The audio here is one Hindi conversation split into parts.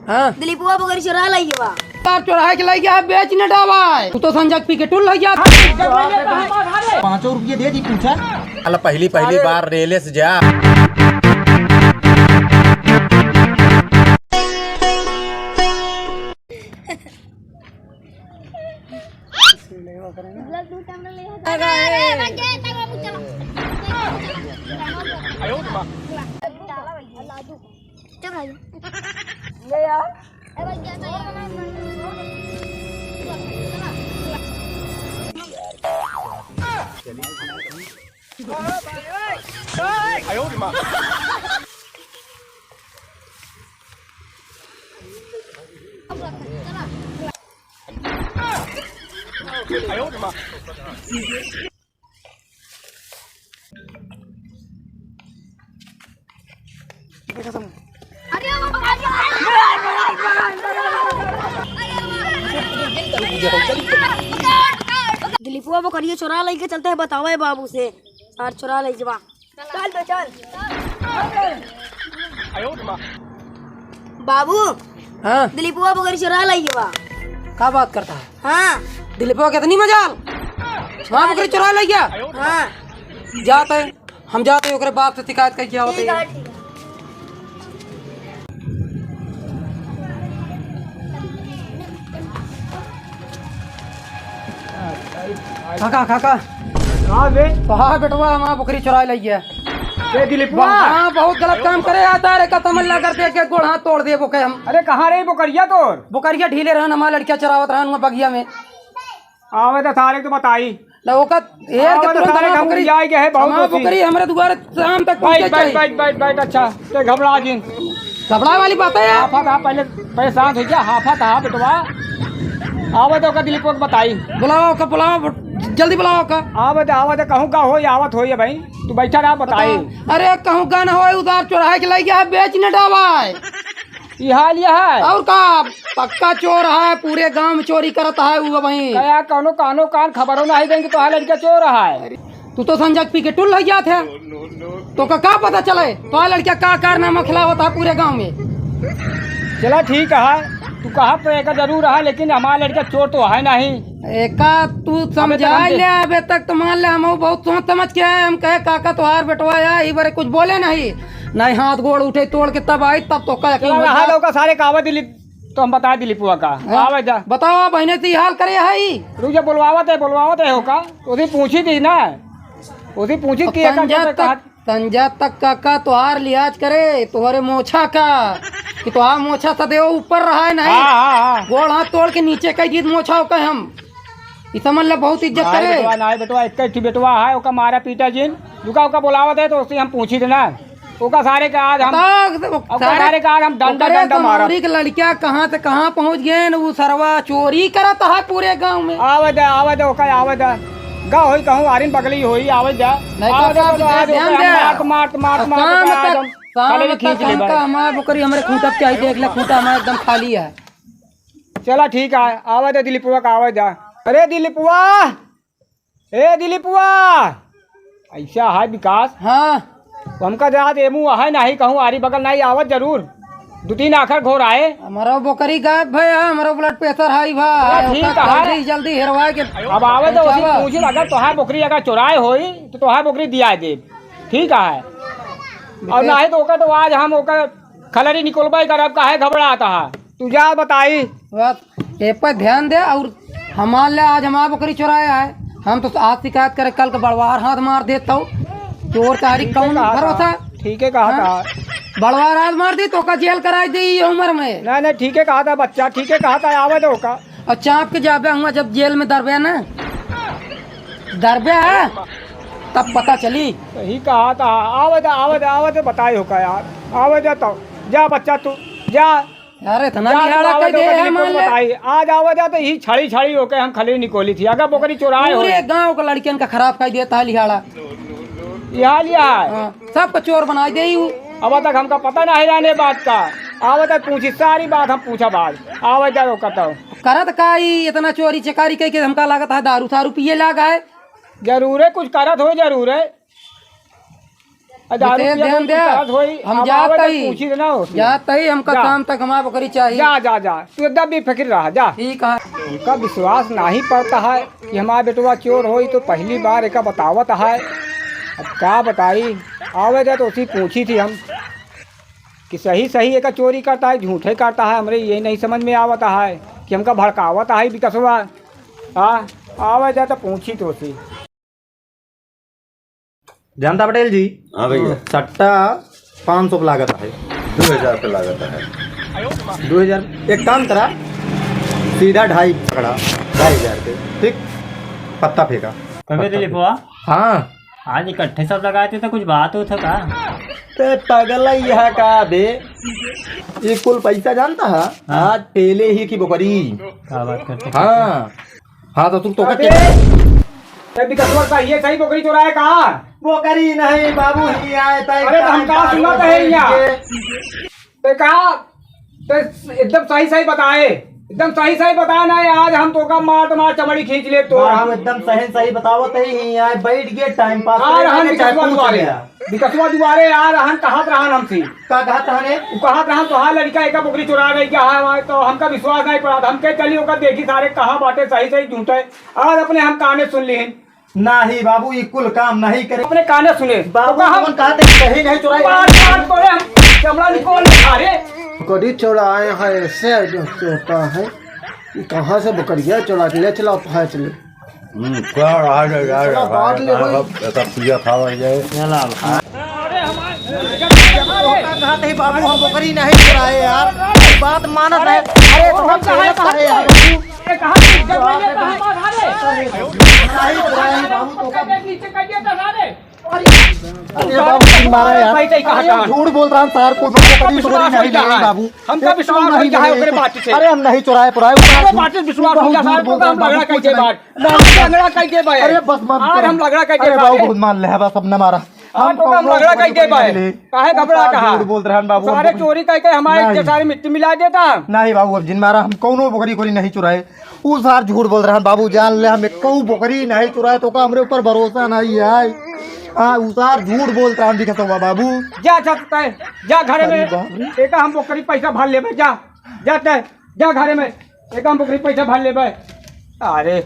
हाँ दिलीपुआ बकरी चुरा लाई बा। तार चुरा के लाई गया बेच न डावा तू तो संजक पी के टुल लग गया। 500 रुपये दे दी पूछा। अल पहली बार रेले से जा। दिलीपुआ बकरिया चुरा लाई के चलते है बतावे बाबू से और चुरा लाई जवा। चल तो चल बाबू। हाँ दिलीपुआ बकरी चुरा लाई बा। क्या बात करता है? हाँ दिलीपवा कितनी मजाल वहाँ बकरी चुरा लग गया। हाँ जाते हम जाते ओकरे बाप से शिकायत कर क्या होती ठीक है। है ठीक है। काका काका हाँ बे कहा बेटवा हमारा बकरी चुरा लग गया। दिलीपुआ। हाँ बहुत गलत काम करे आता है का तमन्ना करते के गोड़ हाथ तोड़ दे बोके हम। अरे कहाँ रही बुकरिया तोर? बुकरिया ढीले रहन हमारा लड़कियां चरावत रहन वहाँ बगिया में। आवे तो सारे तो बताई। लौका एक के तुरंत हमारा बकरी जाए गए बहुत हमारा बकरी हमारे द्वारे शाम तक बैठ पहुंचे बैठ चाहिए। बैठ बैठ बैठ। अच्छा ते घबरा जिन घबरा वाली बात है यार। हाफा था पहले पहले शांत हो जा। हाफा था बेटवा। आवे तो का दिलीपुआ को बताई। बुलाओ का बुलाओ जल्दी बुलाओ का। आवे तो कहूँ का हो आवत हो भाई तू बैठा रहा बताई। अरे कहूँ का न हो उधार चौराहे के लगे है बेच न डावाए। ये हाल ये है और का पक्का चोर है पूरे गांव में चोरी करता है वो वहीं। कया कानो कानो कान खबरों नहीं देंगे तो हाल लड़का चोर रहा है। तू तो संजक पी के टुल लग गया थे तो का क्या पता चले तो लड़किया का कारनामा खिलावत है पूरे गांव में। चला ठीक है तू कहा तो एक जरूर है लेकिन हमारा लड़का चोर तो है नहीं। एका तू समझा ले अबे तक तो मान ले हम बहुत सोच समझ के आए। हम कहे काका तुहार बेटवा है बारे कुछ बोले नहीं नहीं हाथ गोड़ उठे तोड़ के तब आई तब तो चला का सारे कावा दिलीप तो हम बता दिलीपुआ का। आवे जा बताओ बहने से हाल करे है रुक जा बुलवावत है हो का उसी पूछी थी ना उसी पूछी कि तंजा तक काका तुहार लिहाज करे तुहरे मोछा का कि तुहार मोछा सदैव ऊपर रहा है नहीं गोड़ हाथ तोड़ के नीचे कई जीत मोछा हो हम इस समझ ले बहुत इज्जत करे। नहीं बेटवा एक बेटवा है ओका मारा पीटा जिन रुका ओका बुलावत है तो उसे हम पूछी थे ना ओका सारे का आज हम डंडा मारा। लड़कियां कहाँ से कहाँ पहुँच गए वो सरवा चोरी करता है पूरे गाँव में। आवे जा ओका आवे जा गा होई कहूँ आरिन बगली होई आवे जा हमारा बकरी हमारे खूंटा चाहिए देख ले खूंटा हमारा एकदम खाली है। चला ठीक है आवे जा दिलीपुआ का आवे जा। अरे दिलीपुआ ए दिलीपुआ ऐसा है विकास। हाँ हमका जहाँ एमू है नहीं कहूँ आरी बगल नहीं आवत जरूर 2-3 आखर घोर आए। हमारा बकरी गायब भाई हमारा ब्लड प्रेशर हाई भाई ठीक है जल्दी हेरवा के अब आवे तो पूछी अगर तोहार बकरी अगर चुराए होई तो तोहार बकरी दिया दे ठीक है और नहीं तो ओका तो आज हम ओका खलरी निकलवाई करब काहे घबराता है तू जा बताई ये पर ध्यान दे। और हमारे लिए आज हमारा बकरी चुराया है हम तो आज शिकायत करे कल का बड़वार हाथ मार देता हूँ चोर का हरी कौन भरोसा। ठीक है कहा था बड़वार हाथ मार दी तो का जेल कराई दी उम्र में। नहीं ठीक है कहा था बच्चा ठीक है कहा था आवे तो का और चाँप के जाबे हुआ जब जेल में दरबे ना दरबे है तब पता चली। सही कहा था आवे तो बताई होगा यार आवे जा तो जा बच्चा तू जा अरे तना लिहाड़ा कह दे है मान ले आज आवे जा तो ही छड़ी होके हम खली निकोली थी अगर बकरी चुराए हो पूरे गांव का लड़कियन का खराब कर देता है लिहाड़ा यहाँ सबका चोर बना दे। अब तक हमका पता नहीं रहने बात का आवे तक पूछी सारी बात हम पूछा बाद आवे जा कहता करत का इतना चोरी चकारी कह के हमका लागत है दारू सारू पिए लागा है। जरूर है कुछ करत हो जरूर है दारू दे, पिया ध्यान के दे। शिकायत होई, हम अब जात आवे ही। तो पूछी देना होती। जात ही हमका जा। शाम तक हमारा बकरी चाहिए। जा जा जा, तू एकदम बेफिक्र रहा, जा। ठीक है। उनका विश्वास नहीं पड़ता है कि हमारा बेटवा चोर होई, तो पहली बार एक बतावत है। अब क्या बताई, आवे जा तो उसी पूछी थी हम कि सही सही एक चोरी करता है झूठे करता है, हमरे ये नहीं समझ में आवता है कि हमका भड़कावत है विकसवा। हाँ, आवे जा तो पूछी तो उसी। जानता पटेल जी। हाँ भैया, सट्टा 500 की लागत है। 2000 पे लागत है। 2000 एक काम करा, सीधा 2.5 पकड़ा, 2,500 पे, ठीक। पत्ता फेंका। कभी दिलीपुआ हाँ आज इकट्ठे सब लगाए थे तो कुछ बात हो था का? ते पगला यह का बे, ये कुल पैसा जानता है। आज पहले ही की बकरी। क्या बात करते? हाँ हाँ, तो तुम तो अबे, ये विकसवा का ये सही बकरी चोराया कहाँ? बकरी नहीं बाबू ही आए थे। अरे तो हम कहाँ सुना तो है यहाँ। तो कहा तो एकदम सही सही बताए, एकदम सही सही बताया ना। आज हम तो का मार तुम्हारा चमड़ी खींच ले तो हम एकदम सही सही बतावत ही आए, बैठ गए टाइम पास आ रहन करे, चाहे विकसवा पूछ दुआरे, लिया। विकसवा दुआरे आ रहन कहत रहन हमसे। का कहा तहने? कहत रहन तो हाँ लड़का एक बकरी चुरा गई क्या है, तो हमका विश्वास नहीं पड़ा। हम के चली होकर देखी सारे कहाँ बाटे सही सही झूठे। आज अपने हम काने सुन ली, नहीं बाबू ये कुल काम नहीं करे। अपने काने सुने बाबू तो कौन कहते सही नहीं चुराई। मार मार तोड़े हम चमड़ा निकोल अरे बकरी चौराए है ऐसे होता है। ये कहाँ से बकरिया चौरा के ले चला है चले। क्या रहा है यार, चलो, बात ले कोई। ऐसा पिया खावा जाए। कहते ही बाबू हम बकरी नहीं चुराए यार, बात मानत है। अरे तो हम कहे कहे यार ये कहां से जब मैंने कहां मार हारे नहीं चुराए बाबू तो का। नीचे कर दिया था सारे। अरे बाबू तुम मारा यार। भाई कहीं कहा अरे झूठ बोल रहा हूँ सर, कोई बकरी विश्वास नहीं नहीं लिए बाबू। हमका विश्वास नहीं है ओकरे बात से। अरे हम नहीं चुराए पुराए। ओकरे बात से विश्वास हो गया सारे को हम लगड़ा कह के बात लगड़ा कह के भाई। अरे बस मान, आज हम लगड़ा कह के अरे बाबू बहुत मान ले है, बस अब न मारा। हम तो हम लगड़ा कह के भाई काहे घबरा कहा झूठ बोल रहे हैं बाबू। सारे चोरी कह के हमारे नहीं। सारे मिट्टी मिला देता। नहीं बाबू, अब जिन मारा हम कौनो बकरी कोरी नहीं चुराए। वो सार झूठ बोल रहे हैं बाबू, जान ले हम कहूँ बकरी नहीं चुराए तो का हमरे ऊपर भरोसा नहीं है। हाँ उसार झूठ बोलता हम दिखता हुआ बाबू। जा सकता है, जा घरे में एक हम बकरी पैसा भर लेबे। जा जाते है, जा घरे में एक हम बकरी पैसा भर लेबे। अरे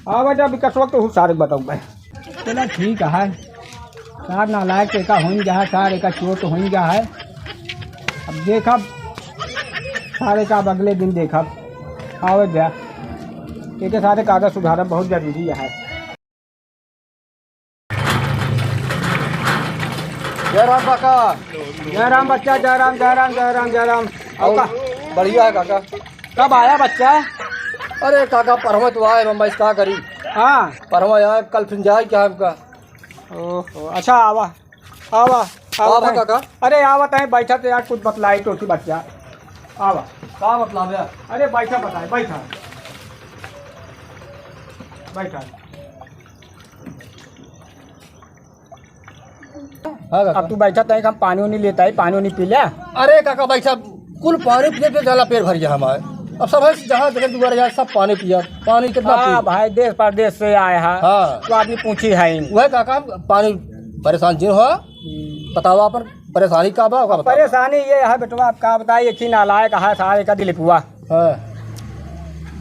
आवा जा विकास वक्त हूँ सारे बताऊँ मैं। चला ठीक है, सार नालायक एका हो जा, सार एका चोर तो हो जा है। अब देखा सारे का अगले दिन देखा आवे जा एक सारे कागज सुधारना बहुत जरूरी है। जय राम काका। जय राम बच्चा, जय राम जय राम जय राम जय राम। बढ़िया है काका। कब आया बच्चा? अरे काका परवा तो आए बम्बई से, क्या करी। हाँ परवा आया, कल फिर जाए क्या आपका। ओहो अच्छा आवा आवा आवा काका। अरे आवत है बैठा तो यार कुछ बतलाई तो बच्चा आवा। क्या मतलब है। अरे बैठा बताए बैठा बैठा। हाँ काका। अब तू बैठा तो हम पानी वानी लेता है, पानी वानी पी लिया। अरे काका भाई साहब कुल पानी पिए पे जाला पेट भर गया हमारे। अब सब है जहाँ जगह दुबारा जाए सब पानी पिया। पानी कितना हाँ पिए। भाई देश परदेश से आए हैं हाँ। तो आदमी पूछी है ही। वह काका पानी परेशान जिन हो बतावा पर परेशानी का बा का बतावा। परेशानी ये है बेटवा, आप का बताइए एक ही नालायक है सारे का दिलीपुआ। हाँ।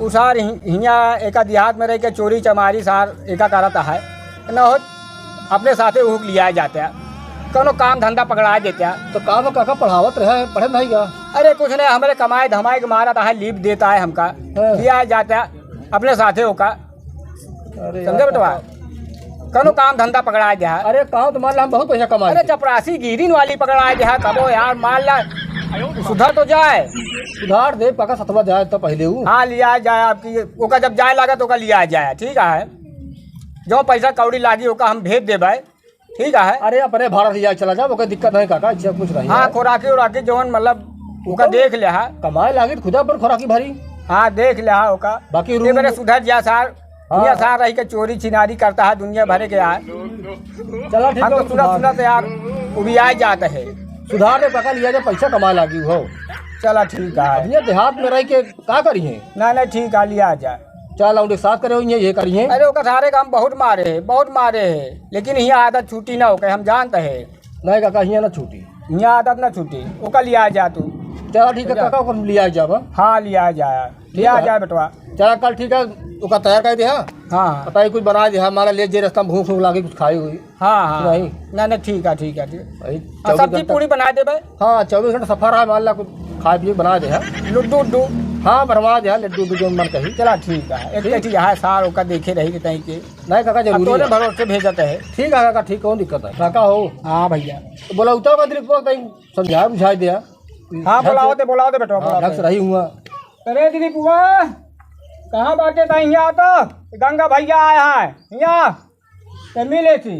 उ सार हियाँ एक देहात में रह के चोरी चमारी सार एका करता है न हो अपने साथे उहुक लिया जाते हैं, कोनो काम धंधा पकड़ा देते हैं। तो काम काका पढ़ावत रहे, पढ़े नहीं क्या। अरे कुछ नहीं, हमारे कमाए धमाए के मारा है, लीव देता है हमका, लिया जाता है अपने साथे होका। समझे बेटवा, कोनो काम धंधा पकड़ा दिया है। अरे कहाँ तो मान ला हम बहुत पैसा कमाए। अरे चपरासी गिरीन वाली पकड़ा दिया कबो यार, मान ला सुधर तो जाए। सुधार दे काका, सतवा जाए तो पहले हूँ। हाँ लिया जाए आपकी, ओका जब जाए लगा तो ओका लिया जाए। ठीक है, जो पैसा कौड़ी लागी ओका हम भेज देबै। ठीक है। अरे अपने भारत जाए चला जाओ, कोई दिक्कत नहीं काका, सब कुछ रही। हाँ खोराकी उराकी जौन मतलब ओका देख ले हा। कमाए लागे तो खुदा पर खोराकी भरी। हाँ देख ले हा ओका। बाकी ये मेरे सुधर जा सार, हाँ। दुनिया सार रही के चोरी छिनारी करता है दुनिया भरे के यार। चला ठीक हम है, तो सुना सुना तो यार उबिया जाते है। सुधार दे काका, लिया जाए पैसा कमाए लागी हो। चला ठीक है, ये देहात में रह के का करी है। नहीं नहीं ठीक है लिया जाए। 4 राउंड एक साथ करे हुई ये करिए। अरे ओका सारे काम बहुत मारे है लेकिन यहाँ आदत छूटी ना हो के हम जानते है। नहीं काका हियाँ ना छूटी। यहाँ आदत ना छूटी ओका लिया जा तू। चला ठीक है काका को लिया जाब। हाँ लिया जाए बेटवा। चला कल ठीक है ओका तैयार कर दे। हाँ हाँ पता ही कुछ बना दे हमारा ले जे रास्ता भूख लागे कुछ खाई हुई। हाँ नहीं ना ठीक है भाई सब्जी पूरी बना दे भाई। हाँ 24 घंटा सफर है मान ला कुछ खाए पिए बना दे। लड्डू हाँ बनवा दे लड्डू जो मन कही। चला ठीक है एक चीज है सार ओका देखे रही तई के नहीं काका जरूरी तोरे है। भरोसे भेजते है। ठीक है काका ठीक कौन दिक्कत है काका हो। हाँ भैया तो बोला उतर का दिलीप को समझा बुझा दिया। हाँ बुलाओ दे बेटवा ढंग से रही हुआ। अरे दीदी बुआ कहाँ बाटे था यहाँ तो गंगा भैया आया है यहाँ तो मिले थी।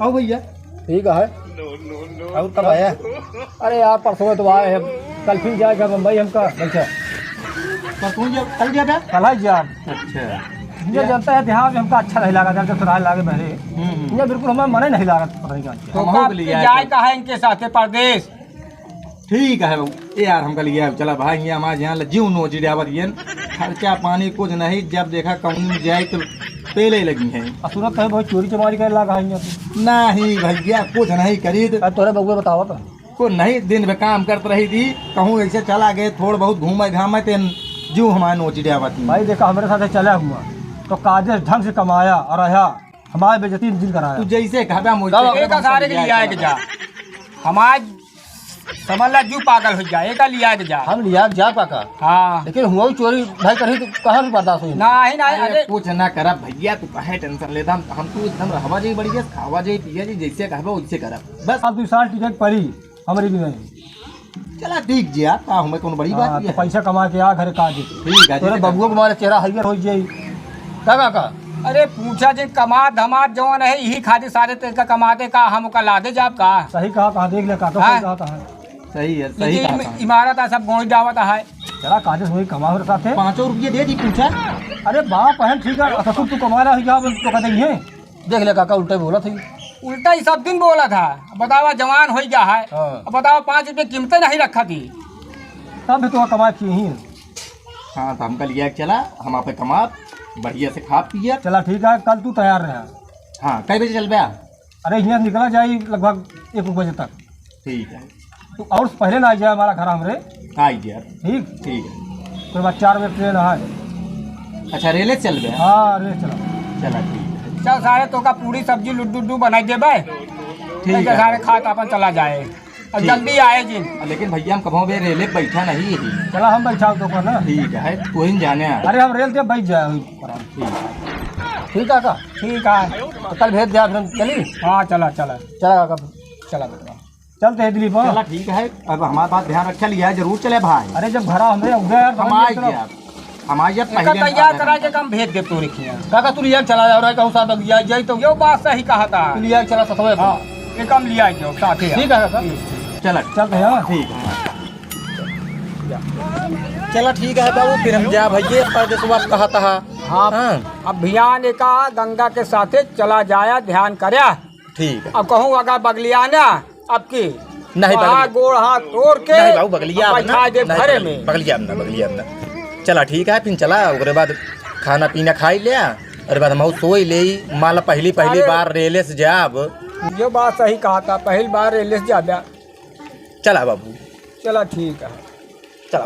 आओ भैया। ठीक है आओ कब आया? अरे यार परसों तो आए हैं कल फिर जाएगा मुंबई हमका। अच्छा कल गया था? कल है जान अच्छा मुझे जानता है ध्यान हमका अच्छा नहीं लगा जब सुराय लागे मेरे ये बिल्कुल हमें मन नहीं लगा पता नहीं क्या जाए का है इनके साथ परदेश। ठीक है बाबू यार हमका लिया चला भाई यहाँ हमारे यहाँ जीव नो चिड़ियावर ये खर्चा पानी कुछ नहीं जब देखा कहूँ जाए तो पहले लगी है। सूरत कहे बहुत चोरी चमारी कर लगा है नहीं भैया कुछ नहीं करी तोरे बबुआ बताओ तो को नहीं दिन में काम करते रही थी कहूँ ऐसे चला गए थोड़ा बहुत घूमे घामे तेन जीव हमारे नो चिड़ियावर भाई देखा हमारे साथ चला हुआ तो काजे ढंग से कमाया और रहा हमारे बेइज्जती दिन कराया। तू जैसे कहबा सारे के लिया के जा हमारे समझ ला जू पागल हो जाए एक लिया के जा। हम लिया जा काका। हाँ लेकिन हुआ भी चोरी भाई करी तो कहाँ भी बर्दाश्त हुई। नहीं अरे कुछ ना करा भैया तू कहे टेंशन लेता हम तू एकदम रहवा जाई बढ़िया खावा जाई पिया जी जैसे कहबा वैसे करा बस। अब 2 साल टिकट पड़ी हमारी भी नहीं। चला ठीक जी आप हमें कोनो बड़ी बात तो पैसा कमा के आ घर का दे ठीक है तोरे बबुआ को हमारा चेहरा हरियर हो जाई काका। अरे पूछा जे कमा धमात जवान है यही खातिर सारे तेल कमाते का हम का लादे जाब का। सही कहा कहाँ देख ले का तो कहा है सही है सही कहा इमारत सब गोई डावत है चला काजे वही कमा हो साथ है 500 रुपये दे दी पूछा। अरे बाप बहन ठीक है अच्छा तू कमा रहा है क्या तो कहते हैं देख ले काका उल्टा बोला थी। उल्टा ही सब दिन बोला था बतावा जवान हो गया है अब बताओ 5 रुपये कीमतें नहीं रखा थी तब भी तो कमा की ही। हाँ तो हमका लिया चला हम आप कमा बढ़िया से खा पिया। चला ठीक है कल तू तैयार रहा। हाँ कई बजे चल गया? अरे यहाँ निकला जाए लगभग 1 बजे तक। ठीक है तो और पहले ना आ जाए हमारा घर हमरे आई गया ठीक ठीक है फिर बाद 4 बजे ट्रेन है। अच्छा रेले चल गया? हाँ रे चलो चला ठीक है चल सारे तो का पूरी सब्जी लड्डू बनाई देबे ठीक है सारे खा अपन चला जाए और जल्दी आए जी। लेकिन भैया हम कभी भी रेले बैठा नहीं है। चला हम बैठा तो कर ना ठीक है तू ही जाने आ। अरे हम रेल से बैठ जाए ठीक है काका। ठीक है तो कल भेज दिया फिर चली। हाँ चला चला चला काका चला बेटा चलते हैं दिलीप। चला ठीक है अब हमारे पास ध्यान रखा लिया जरूर चले भाई। अरे जब भरा हमरे हो गया यार हम आ गया हमारे पहले तैयार करा के कम भेज दे तो रखिए काका तू लिया चला जा रहा है कहूँ साथ लिया जाए तो यो बात सही कहा था तू लिया चला ससुर। हाँ ये कम लिया जाओ साथ ही ठीक है काका चला चलते हैं ठीक है चला ठीक है बाबू फिर हम जा भैया परदेश वापस कहा था। हाँ अभियान का गंगा के साथे चला जाया ध्यान करया ठीक है अब कहूँ अगर बगलिया ना अब की नहीं गोड़ हाथ तोड़ के नहीं बाबू बगलिया बैठा दे घरे में बगलिया ना चला ठीक है फिर चला उसके बाद खाना पीना खाई लिया और बाद हम सोई ले माला पहली बार रेले से जाब। ये बात सही कहा था पहली बार रेले से ज्यादा। चला बाबू चला ठीक है चला